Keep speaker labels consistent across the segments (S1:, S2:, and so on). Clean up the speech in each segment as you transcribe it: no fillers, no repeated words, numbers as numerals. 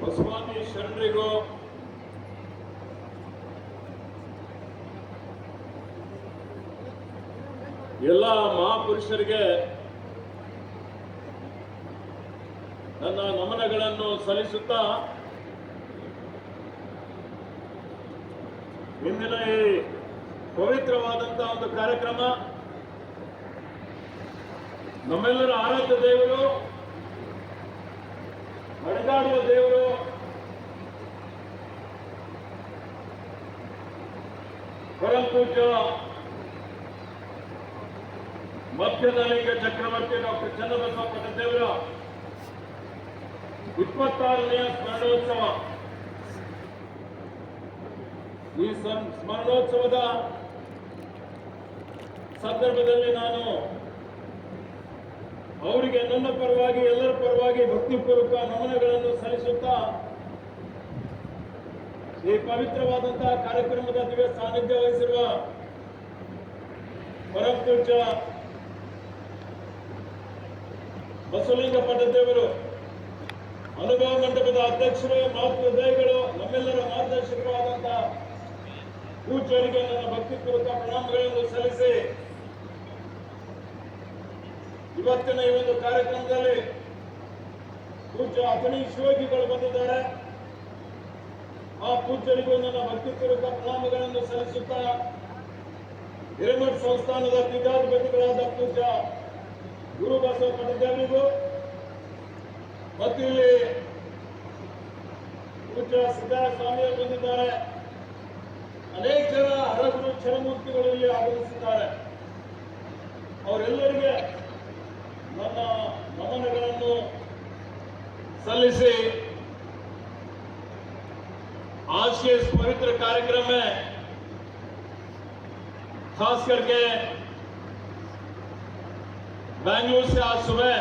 S1: ಬಸವಾದಿ ಶರಣರಿಗೂ ಎಲ್ಲ ಮಹಾಪುರುಷರಿಗೆ ನನ್ನ ನಮನಗಳನ್ನು ಸಲ್ಲಿಸುತ್ತಾ ಇಂದಿನ ಈ ಪವಿತ್ರವಾದಂತಹ ಒಂದು ಕಾರ್ಯಕ್ರಮ ನಮ್ಮೆಲ್ಲರ ಆರಾಧ್ಯ ದೇವರು, ನಡೆದಾಡುವ ದೇವರು, ಪರಮ ಪೂಜ್ಯ ಮಧ್ಯದಲಿಂಗ ಚಕ್ರವರ್ತಿ ಡಾಕ್ಟರ್ ಚನ್ನಬಸವ ಪಟ್ಟದೇವರ 26ನೇ ಸ್ಮರಣೋತ್ಸವ. ಈ ಸ್ಮರಣೋತ್ಸವದ ಸಂದರ್ಭದಲ್ಲಿ ನಾನು ಅವರಿಗೆ ನನ್ನ ಪರವಾಗಿ ಎಲ್ಲರ ಪರವಾಗಿ ಭಕ್ತಿಪೂರ್ವಕ ನಮನಗಳನ್ನು ಸಲ್ಲಿಸುತ್ತಾ ಈ ಪವಿತ್ರವಾದಂತಹ ಕಾರ್ಯಕ್ರಮದ ದಿವ್ಯ ಸಾನ್ನಿಧ್ಯ ವಹಿಸಿರುವ ಪರಮ ಪೂಜ್ಯ ಬಸವಲಿಂಗ ಪಟ್ಟದೇವರು, ಅನುಭವ ಮಂಟಪದ ಅಧ್ಯಕ್ಷರು, ಮಹಾತ್ಮದೇಗಳು, ನಮ್ಮೆಲ್ಲರ ಮಾರ್ಗದರ್ಶಕರಾದಂತಹ ಪೂಜ್ಯರಿಗೆ ನನ್ನ ಭಕ್ತಿಪೂರ್ವಕ ಪ್ರಣಾಮಗಳನ್ನು ಸಲ್ಲಿಸಿ ಇವತ್ತಿನ ಈ ಒಂದು ಕಾರ್ಯಕ್ರಮದಲ್ಲಿ ಪೂಜ್ಯ ಅಥಣಿ ಶಿವಯೋಗಿಗಳು ಬಂದಿದ್ದಾರೆ. ಆ ಪೂಜ್ಯರಿಗೂ ನನ್ನ ಭಕ್ತಿಪೂರ್ವಕ ಪ್ರಣಾಮಗಳನ್ನು ಸಲ್ಲಿಸುತ್ತಾ ಹಿರೇಮಠ ಸಂಸ್ಥಾನದ ಪೀಠಾಧಿಪತಿಗಳಾದ ಪೂಜ್ಯ ಗುರು ಬಸವ ಪಟ್ಟದೇವರಿಗೂ ಮತ್ತು ಇಲ್ಲಿ ಪೂಜ್ಯ ಸಿದ್ದರಾಯ ಸ್ವಾಮಿಯವರು ಬಂದಿದ್ದಾರೆ. ಅನೇಕ ಜನ ಹರಗುರು ಚರಮೂರ್ತಿಗಳು ಇಲ್ಲಿ ಆಗಮಿಸಿದ್ದಾರೆ. ಅವರೆಲ್ಲರಿಗೆ ನನ್ನ ನಮನಗಳನ್ನು सलिसी आज के इस पवित्र कार्यक्रम में खास करके बेंगलुरु से आज सुबह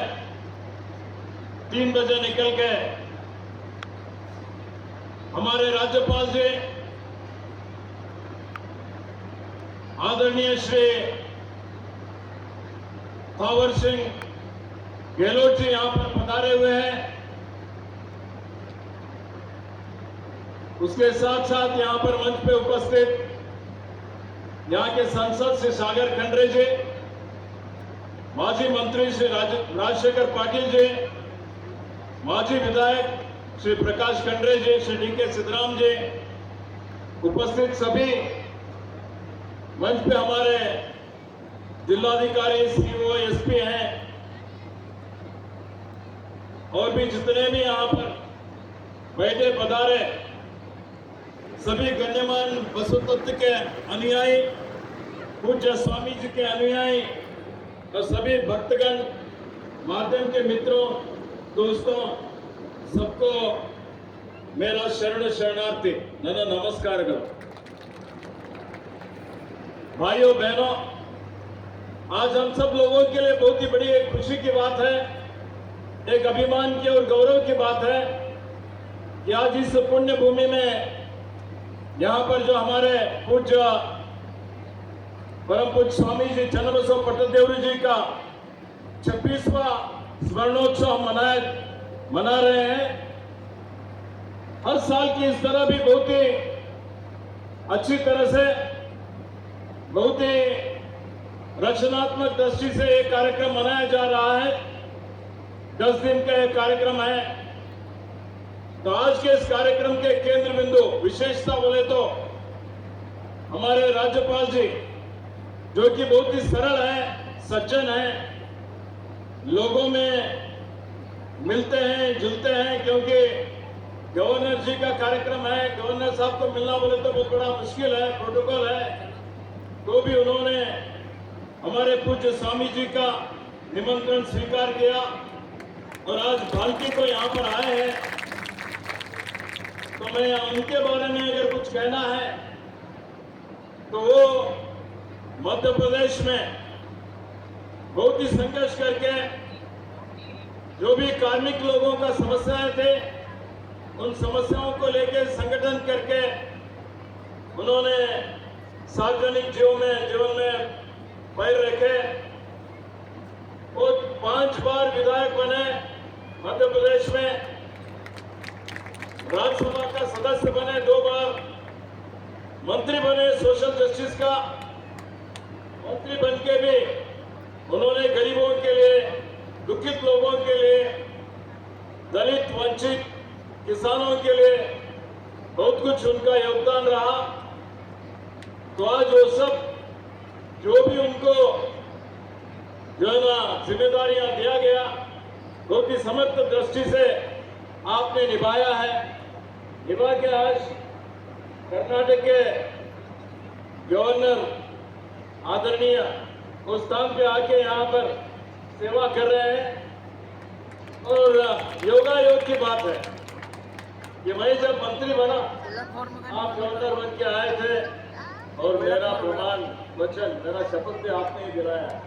S1: 3 बजे निकल के हमारे राज्यपाल जी आदरणीय श्री थावर सिंह गहलोत जी यहां पर पधारे हुए हैं। उसके साथ साथ यहां पर मंच पे उपस्थित यहां के सांसद श्री सागर खंडरे जी, माजी मंत्री श्री राजशेखर पाटिल जी, माजी विधायक श्री प्रकाश खंडरे जी, श्री डी.के. सिद्धराम जी, उपस्थित सभी मंच पे हमारे जिलाधिकारी, सीओ, एसपी हैं और भी जितने भी यहां पर बैठे पधारे सभी गण्यमान बसव तत्व के अनुयायी, पूज्य स्वामी जी के अनुयायी और सभी भक्तगण, माध्यम के मित्रों, दोस्तों, सबको मेरा शरणार्थी ನನ್ನ नमस्कारಗಳು। भाइयों बहनों, आज हम सब लोगों के लिए बहुत ही बड़ी एक खुशी की बात है, एक अभिमान की और गौरव की बात है कि आज इस पुण्य भूमि में यहाँ पर जो हमारे पूज्य परम पूज्य स्वामी जी चन्नबसव पट्टदेवरी जी का 26वां स्मरणोत्सव मना रहे हैं। हर साल की इस तरह भी बहुत ही अच्छी तरह से, बहुत ही रचनात्मक दृष्टि से एक कार्यक्रम मनाया जा रहा है। 10 दिन का एक कार्यक्रम है। तो आज के इस कार्यक्रम के केंद्र बिंदु विशेषता बोले तो हमारे राज्यपाल जी, जो कि बहुत ही सरल है, सज्जन है, लोगों में मिलते हैं, जुलते हैं, क्योंकि गवर्नर जी का कार्यक्रम है। गवर्नर साहब को मिलना बोले तो बहुत बड़ा मुश्किल है, प्रोटोकॉल है, तो भी उन्होंने हमारे पूज्य स्वामी जी का निमंत्रण स्वीकार किया और आज भालकी को यहाँ पर आए हैं। तो मैं उनके बारे में अगर कुछ कहना है तो वो मध्य प्रदेश में बहुत ही संघर्ष करके जो भी कार्मिक लोगों का समस्याएं थे, उन समस्याओं को लेकर संगठन करके उन्होंने सार्वजनिक जीवन में पैर रखे और 5 बार विधायक बने मध्य प्रदेश में। राज्यसभा का सदस्य बने, 2 बार मंत्री बने, सोशल जस्टिस का मंत्री बन के भी उन्होंने गरीबों के लिए, दुखित लोगों के लिए, दलित वंचित किसानों के लिए बहुत कुछ उनका योगदान रहा। तो आज वो सब जो भी उनको जो है ना जिम्मेदारियां दिया गया, बहुत ही समर्थ दृष्टि से आपने निभाया है। निभा के आज कर्नाटक के गवर्नर आदरणीय उस स्थान पे आके यहाँ पर सेवा कर रहे हैं। और योगायोग की बात है कि मैं जब मंत्री बना, आप गवर्नर बन के आए थे और मेरा प्रमाण वचन, मेरा शपथ भी आपने ही दिलाया।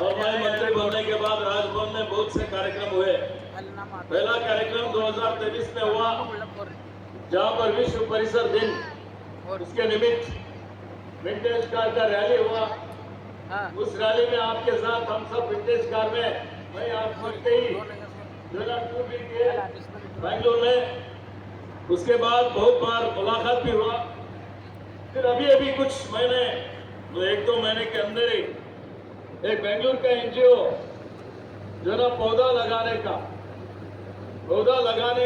S1: और मैं मंत्री बनने के बाद राजभवन में बहुत से कार्यक्रम हुए। पहला कार्यक्रम 2023 में हुआ, जहाँ पर विश्व परिसर दिन, उसके निमित्त विंटेज कार का रैली हुआ। उस रैली में आपके साथ हम सब विंटेज कार में, मैं आप सबके ही टूर भी किए बैंगलोर में। उसके बाद बहुत बार मुलाकात भी हुआ। फिर अभी कुछ महीने, 1-2 महीने के अंदर ही एक बेंगलुरु का एनजीओ जो ना पौधा लगाने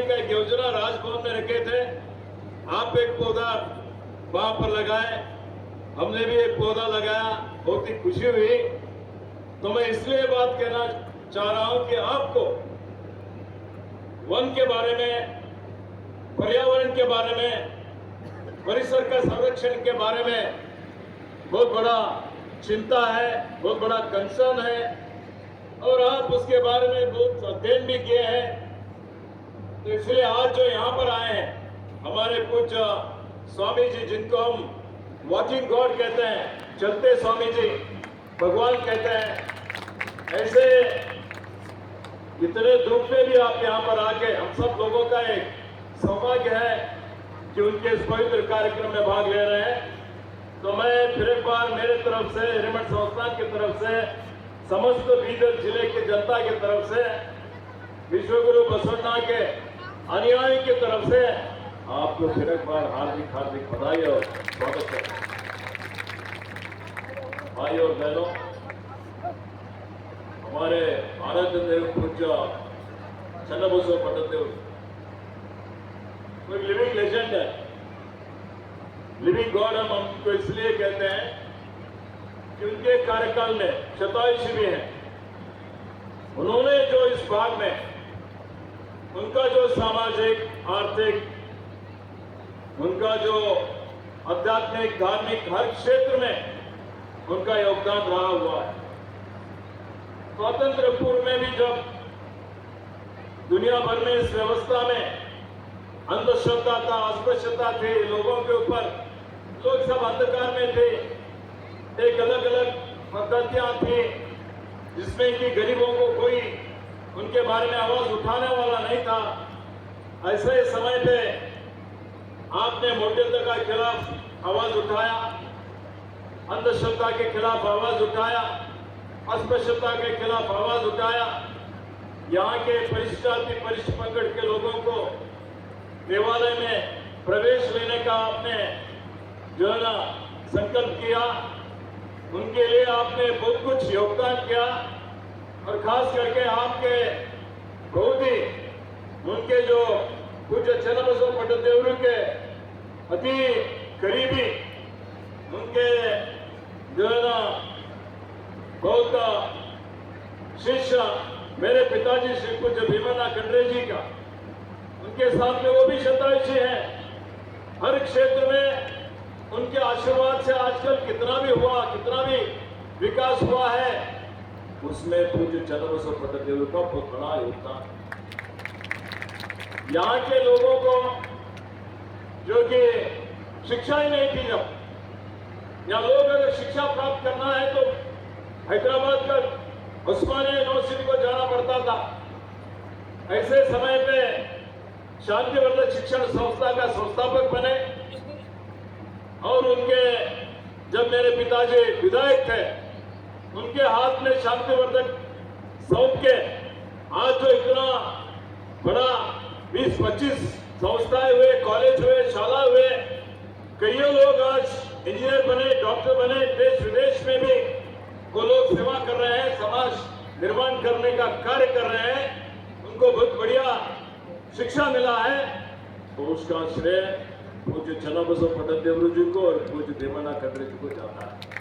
S1: का एक योजना राजभवन में रखे थे। आप एक पौधा वहां पर लगाए, हमने भी एक पौधा लगाया, बहुत ही खुशी हुई। तो मैं इसलिए बात कहना चाह रहा हूं कि आपको वन के बारे में, पर्यावरण के बारे में, परिसर का संरक्षण के बारे में बहुत बड़ा चिंता है, बहुत बड़ा कंसर्न है और आप उसके बारे में बहुत अध्ययन भी किए हैं। तो इसलिए आज जो यहाँ पर आए हैं, हमारे कुछ स्वामी जी, जिनको हम वॉकिंग गॉड कहते हैं, चलते स्वामी जी, भगवान कहते हैं, ऐसे इतने दुख में भी आप यहाँ पर आके, हम सब लोगों का एक सौभाग्य है कि उनके इस पवित्र कार्यक्रम में भाग ले रहे हैं। तो मैं फिर एक बार मेरे तरफ से, हिरेमठ संस्थान की तरफ से, समस्त बीदर जिले की जनता की तरफ से, विश्वगुरु बसवण्णा के अनुयायी की तरफ से आपको फिर एक बार हार्दिक बधाई और स्वागत है। भाई और बहनों, हमारे आराध्य देव पूज्य चन्नबसव पट्टदेव कोई लिविंग लेजेंड है, लिविंग गॉड हम उनको इसलिए कहते हैं कि उनके कार्यकाल में शतायुषी भी है। उन्होंने जो इस भाग में उनका जो सामाजिक, आर्थिक, उनका जो आध्यात्मिक, धार्मिक, हर क्षेत्र में उनका योगदान रहा हुआ है। स्वतंत्र पूर्व में भी जब दुनिया भर में इस व्यवस्था में अंधश्रद्धा था, अस्पृश्यता थी, लोगों के ऊपर, लोग सब अंधकार में थे, एक अलग अलग पद्धतियां थी जिसमें कि गरीबों को कोई उनके बारे में आवाज उठाने वाला नहीं था। ऐसे समय पे आपने मौजूदा के खिलाफ आवाज उठाया, अंधश्रद्धा के खिलाफ आवाज उठाया, अस्पृश्यता के खिलाफ आवाज उठाया। यहाँ के परिशिष्ट जाति, परिशिष्ट पंगड़ के लोगों को देवालय में प्रवेश लेने का आपने जो है ना संकल्प किया। उनके लिए आपने बहुत कुछ योगदान किया और खास करके आपके बहुत ही उनके जो पूज्य चन्नबसव पट्टदेव के अति करीबी, उनके जो है ना बहुत शिष्य मेरे पिताजी श्री पूज्य भीमन्ना खंड्रे जी का, उनके साथ में वो भी शतायुषी हैं। हर क्षेत्र में उनके आशीर्वाद से आजकल कितना भी हुआ, कितना भी विकास हुआ है, उसमें पूज्य चन्नबसव पट्टदेव का बहुत बड़ा योगदान। यहाँ के लोगों को जो कि शिक्षा ही नहीं थी, जब यहाँ लोग अगर शिक्षा प्राप्त करना है तो हैदराबाद का उस्मानिया यूनिवर्सिटी को जाना पड़ता था। ऐसे समय पे शांतिवर्धक शिक्षण संस्था का संस्थापक बने और उनके जब मेरे पिताजी विधायक थे, उनके हाथ में शांतिवर्धक सौंप के आज जो इतना बड़ा 20-25 संस्थाएं हुए, कॉलेज हुए, शाला हुए, कई लोग आज इंजीनियर बने, डॉक्टर बने, देश विदेश में भी वो लोग सेवा कर रहे हैं, समाज निर्माण करने का कार्य कर रहे हैं, उनको बहुत बढ़िया शिक्षा मिला है, तो उसका श्रेय पूज्य चन्नाबसव पटल देवरू जी को और पूज्य देवाना खत्री जी को जाता है।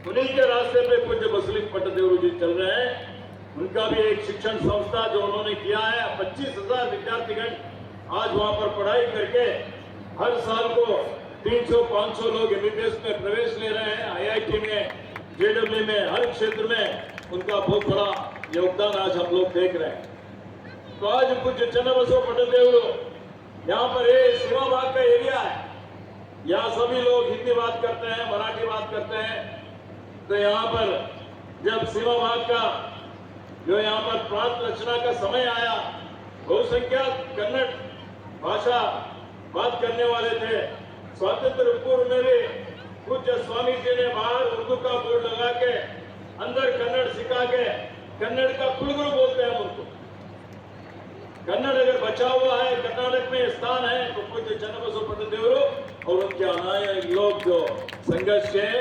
S1: उन्हीं के रास्ते पे पूज्य बसलिंग पटल देवरू जी चल रहे हैं। उनका भी एक शिक्षण संस्था जो उन्होंने किया है, 25,000 विद्यार्थीगण आज वहां पर पढ़ाई करके हर साल को 300-500 लोग एमबीबीएस में प्रवेश ले रहे हैं। आईआईटी में, जेडब्ल्यू में, हर क्षेत्र में उनका बहुत बड़ा योगदान आज हम लोग देख रहे हैं। तो आज पूज्य चन्नाबसव पटल देवरू यहाँ पर ये सीमा भाग का एरिया है, यहाँ सभी लोग हिंदी बात करते हैं, मराठी बात करते हैं। तो यहाँ पर जब सीमा भाग का जो यहाँ पर प्रांत रचना का समय आया, बहुसंख्यक कन्नड़ भाषा बात करने वाले थे। स्वातंत्र पूर्व में भी पूज्य स्वामी जी ने बाहर उर्दू का बोर्ड लगा के अंदर कन्नड़ सिखा के, कन्नड़ का कुलगुरु बोलते हैं उनको। कन्नड़ अगर बचा हुआ है, कर्नाटक में स्थान है, तो पूज्य चन्नाबसव पटल देवरू और उनके अनायक लोग जो संघर्ष है,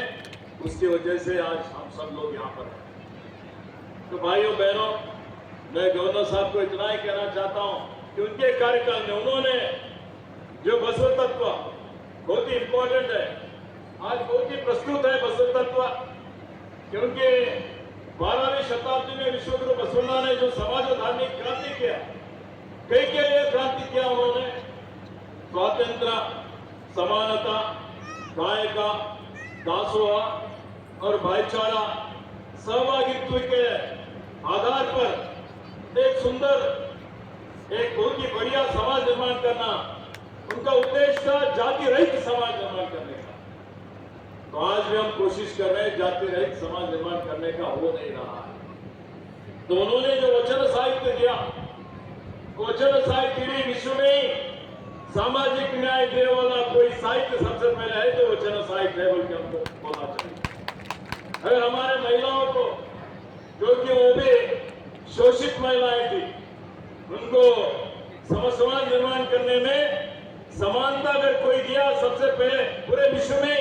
S1: उसकी वजह से आज हम सब लोग यहाँ पर हैं। तो भाइयों बहनों, मैं गवर्नर साहब को इतना ही कहना चाहता हूँ कि उनके कार्यकाल में उन्होंने जो बसव तत्व बहुत ही इंपॉर्टेंट है, आज बहुत ही प्रस्तुत है बसव तत्व, क्योंकि 12वीं शताब्दी में विश्वगुरु बसवण्णा ने जो समाज और धार्मिक क्रांति किया, कई के लिए क्रांति किया उन्होंने, स्वातंत्र, समानता, कायका, दासोह और भाईचारा, सहभागित्व के आधार पर एक सुंदर, एक बहुत ही बढ़िया समाज निर्माण करना उनका उद्देश्य था, जाति रहित समाज निर्माण करने का। तो आज भी हम कोशिश कर रहे हैं जाति रहित समाज निर्माण करने का, हो नहीं रहा है। तो उन्होंने जो वचन साहित्य दिया, वचन साहित्य भी विश्व में सामाजिक न्याय देने वाला कोई साहित्य सबसे पहले है जो वचन साहित्य है, बल्कि हमको बोलना चाहिए। अगर हमारे महिलाओं को, जो कि वो भी शोषित महिलाएं थी, उनको समाज निर्माण करने में समानता अगर कोई दिया सबसे पहले पूरे विश्व में,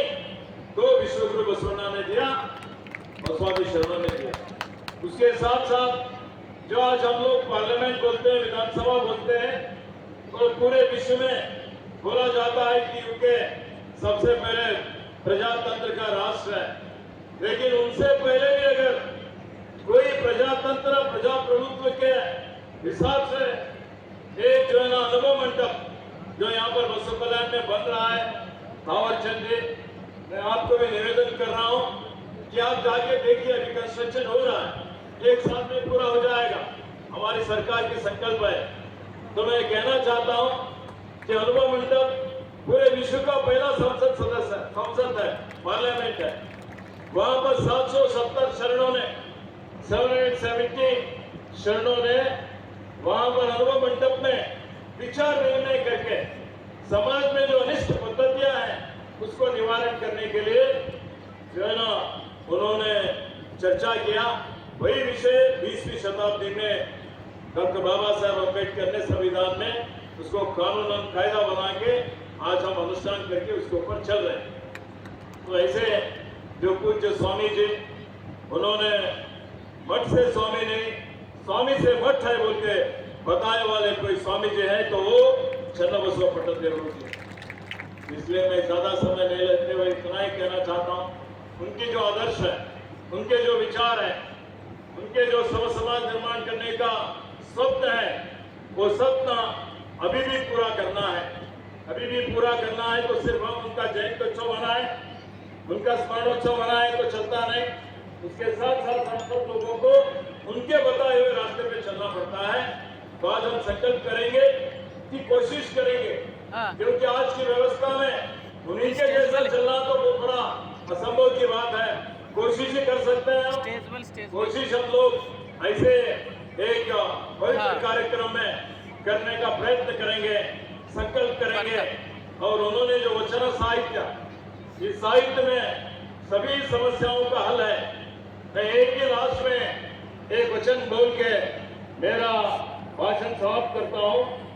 S1: तो विश्वगुरु बसवण्णा ने दिया और स्वामी शरणों ने दिया। उसके साथ साथ जो आज हम लोग पार्लियामेंट बोलते हैं, विधानसभा बोलते हैं, तो पूरे विश्व में बोला जाता है कि यूके सबसे पहले प्रजातंत्र का राष्ट्र है। लेकिन उनसे पहले भी अगर कोई प्रजातंत्र, प्रजाप्रभुत्व के हिसाब से एक जो है ना अनुभव मंडप जो यहाँ पर बसव कल्याण में बन रहा है, थावरचंद जी, मैं आपको भी निवेदन कर रहा हूँ कि आप जाके देखिए, अभी कंस्ट्रक्शन हो रहा है, 1 साल में पूरा हो जाएगा, हमारी सरकार की संकल्प है। तो मैं कहना चाहता हूं कि अनुभव मंडप पूरे विश्व का पहला संसद है, पार्लियामेंट है। वहां पर 770 शरणों ने, 770 शरणों ने वहां पर अनुभव मंडप में विचार निर्णय करके समाज में जो अनिष्ट पद्धतियां हैं उसको निवारण करने के लिए जो है ना उन्होंने चर्चा किया। वही विषय 20वीं शताब्दी में डॉक्टर बाबा साहब अम्बेडकर ने संविधान में उसको कानून कायदा बना के आज हम अनुष्ठान करके उसके ऊपर चल रहे हैं। तो ऐसे जो पूज्य स्वामी जी, उन्होंने मठ से स्वामी नहीं, स्वामी से मठ है बोल के बताए वाले कोई स्वामी जी है तो वो चन्नाबसव पटल देवरू जी। इसलिए मैं ज्यादा समय नहीं लेते हुए इतना ही कहना चाहता हूँ, उनकी जो आदर्श है, उनके जो विचार है, उनके जो समाज निर्माण करने का स्वप्न है, वो स्वप्न अभी भी पूरा करना है। अभी भी पूरा करना है तो सिर्फ हम उनका जयंत्योत्सव मनाएं, उनका स्मरणोत्सव मनाएं तो चलता नहीं। उसके साथ साथ हम सब लोगों को उनके बताए हुए रास्ते पे चलना पड़ता है। तो आज हम संकल्प करेंगे कि कोशिश करेंगे, क्योंकि आज की व्यवस्था में उन्हीं के जैसा चलना तो बहुत बड़ा असंभव की बात है। कोशिश ही कर सकते हैं, कोशिश हम लोग ऐसे एक पवित्र कार्यक्रम में करने का प्रयत्न करेंगे, संकल्प करेंगे। और उन्होंने जो वचन साहित्य, इस साहित्य में सभी समस्याओं का हल है। मैं एक ही लास्ट में एक वचन बोल के मेरा भाषण समाप्त करता हूं।